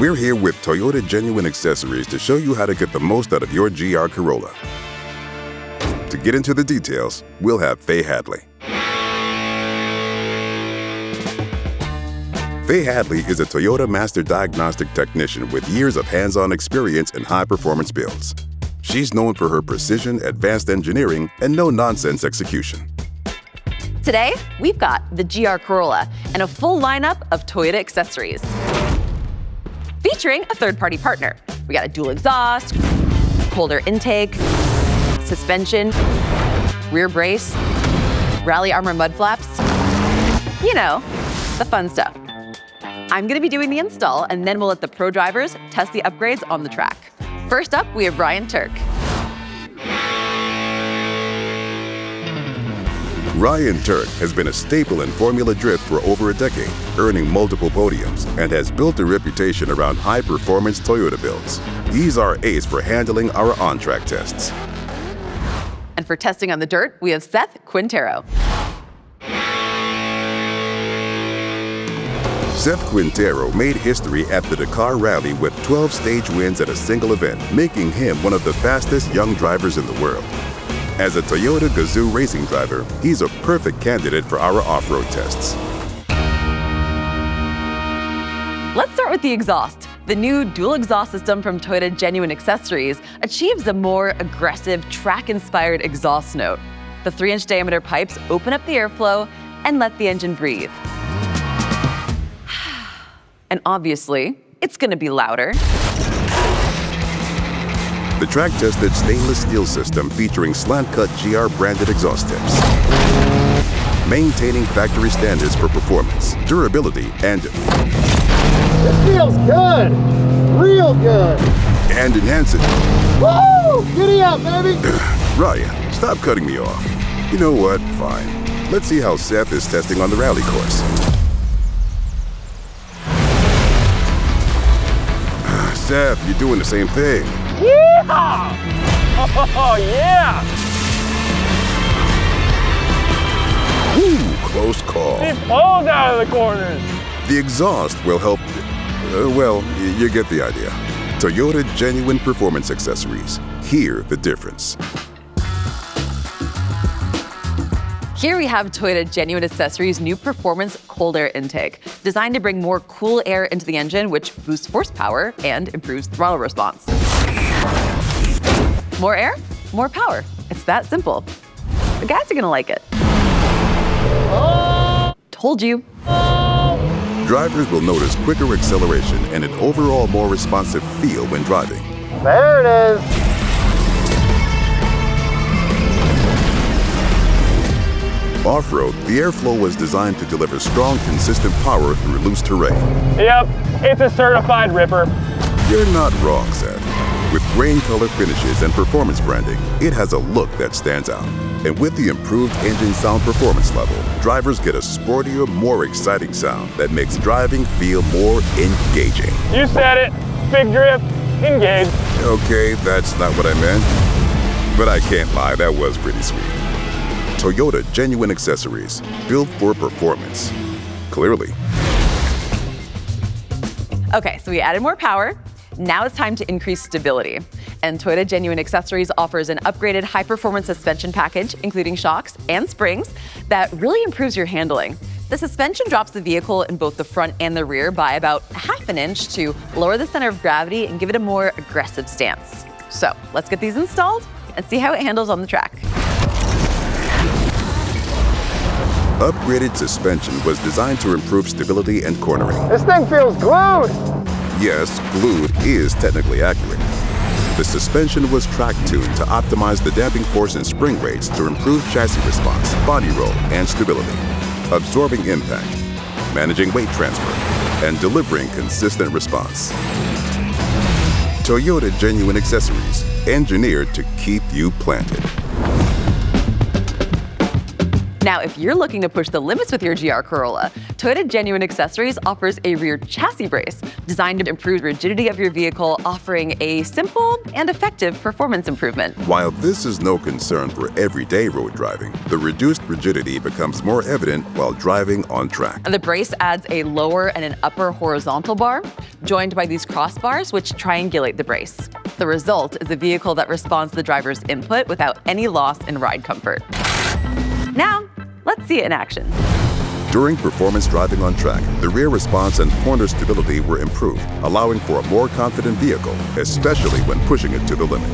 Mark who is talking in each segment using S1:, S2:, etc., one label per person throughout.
S1: We're here with Toyota Genuine Accessories to show you how to get the most out of your GR Corolla. To get into the details, we'll have Faye Hadley. Faye Hadley is a Toyota Master Diagnostic Technician with years of hands-on experience in high-performance builds. She's known for her precision, advanced engineering, and no-nonsense execution.
S2: Today, we've got the GR Corolla and a full lineup of Toyota accessories. Featuring a third-party partner. We got a dual exhaust, cold air intake, suspension, rear brace, rally armor mud flaps. You know, the fun stuff. I'm gonna be doing the install, and then we'll let the pro drivers test the upgrades on the track. First up, we have Ryan Tuerck.
S1: Ryan Tuerck has been a staple in Formula Drift for over a decade, earning multiple podiums, and has built a reputation around high-performance Toyota builds. He's our ace for handling our on-track tests.
S2: And for testing on the dirt, we have Seth Quintero.
S1: Seth Quintero made history at the Dakar Rally with 12 stage wins at a single event, making him one of the fastest young drivers in the world. As a Toyota Gazoo racing driver, he's a perfect candidate for our off-road tests.
S2: Let's start with the exhaust. The new dual exhaust system from Toyota Genuine Accessories achieves a more aggressive, track-inspired exhaust note. The 3-inch diameter pipes open up the airflow and let the engine breathe. And obviously, it's gonna be louder.
S1: The track-tested stainless steel system featuring slant-cut GR branded exhaust tips. Maintaining factory standards for performance, durability, and
S3: This feels good! Real good!
S1: and enhancing.
S3: Woo! Giddy up, baby!
S1: Ryan, stop cutting me off. You know what? Fine. Let's see how Seth is testing on the rally course. Seth, you're doing the same thing.
S3: Yeah! Oh, yeah!
S1: Ooh, close call.
S3: It pulls out of the corners!
S1: The exhaust will help. Well, you get the idea. Toyota Genuine Performance Accessories. Hear the difference.
S2: Here we have Toyota Genuine Accessories' new performance cold air intake, designed to bring more cool air into the engine, which boosts horsepower and improves throttle response. More air, more power. It's that simple. The guys are gonna like it. Told you.
S1: Drivers will notice quicker acceleration and an overall more responsive feel when driving.
S3: There it is!
S1: Off-road, the airflow was designed to deliver strong, consistent power through loose terrain.
S3: Yep, it's a certified ripper.
S1: You're not wrong, Seth. With grain color finishes and performance branding, it has a look that stands out. And with the improved engine sound performance level, drivers get a sportier, more exciting sound that makes driving feel more engaging.
S3: You said it. Big drift, engage.
S1: Okay, that's not what I meant. But I can't lie, that was pretty sweet. Toyota Genuine Accessories, built for performance. Clearly.
S2: Okay, so we added more power. Now it's time to increase stability. And Toyota Genuine Accessories offers an upgraded high-performance suspension package, including shocks and springs, that really improves your handling. The suspension drops the vehicle in both the front and the rear by about ½ an inch to lower the center of gravity and give it a more aggressive stance. So let's get these installed and see how it handles on the track.
S1: Upgraded suspension was designed to improve stability and cornering.
S3: This thing feels glued!
S1: Yes, glued is technically accurate. The suspension was track-tuned to optimize the damping force and spring rates to improve chassis response, body roll, and stability, absorbing impact, managing weight transfer, and delivering consistent response. Toyota Genuine Accessories, engineered to keep you planted.
S2: Now, if you're looking to push the limits with your GR Corolla, Toyota Genuine Accessories offers a rear chassis brace designed to improve rigidity of your vehicle, offering a simple and effective performance improvement.
S1: While this is no concern for everyday road driving, the reduced rigidity becomes more evident while driving on track.
S2: And the brace adds a lower and an upper horizontal bar, joined by these crossbars which triangulate the brace. The result is a vehicle that responds to the driver's input without any loss in ride comfort. Now, let's see it in action.
S1: During performance driving on track, the rear response and corner stability were improved, allowing for a more confident vehicle, especially when pushing it to the limit.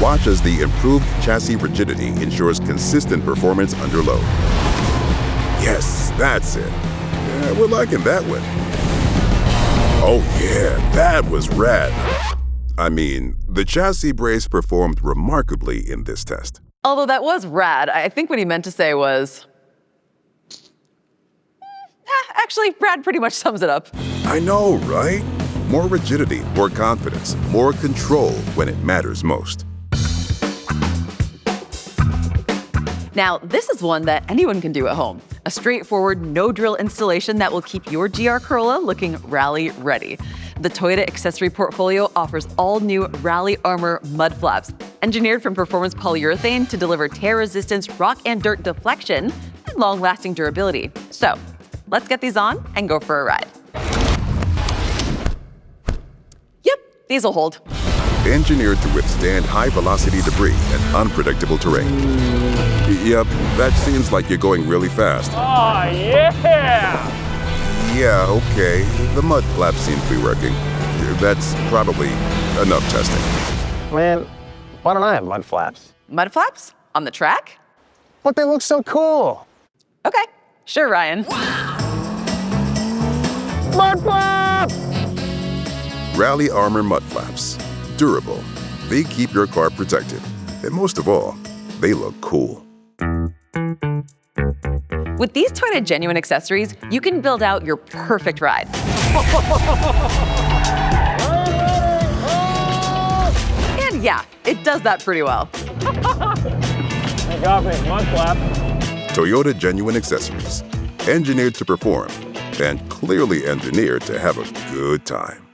S1: Watch as the improved chassis rigidity ensures consistent performance under load. Yes, that's it. Yeah, we're liking that one. Oh yeah, that was rad. I mean, the chassis brace performed remarkably in this test.
S2: Although that was rad, I think what he meant to say was... Actually, Brad pretty much sums it up.
S1: I know, right? More rigidity, more confidence, more control when it matters most.
S2: Now, this is one that anyone can do at home. A straightforward, no-drill installation that will keep your GR Corolla looking rally ready. The Toyota accessory portfolio offers all-new Rally Armor mud flaps, engineered from performance polyurethane to deliver tear resistance, rock and dirt deflection, and long-lasting durability. So, let's get these on and go for a ride. Yep, these will hold.
S1: Engineered to withstand high-velocity debris and unpredictable terrain. Yep, that seems like you're going really fast.
S3: Oh, yeah!
S1: Yeah, okay. The mud flaps seem to be working. That's probably enough testing.
S3: Man, why don't I have mud flaps?
S2: Mud flaps? On the track?
S3: But they look so cool.
S2: Okay, sure, Ryan.
S3: Mud flaps!
S1: Rally Armor mud flaps. Durable. They keep your car protected. And most of all, they look cool.
S2: With these Toyota Genuine accessories, you can build out your perfect ride. And yeah, it does that pretty well.
S3: They got me, mud flap.
S1: Toyota Genuine accessories. Engineered to perform and clearly engineered to have a good time.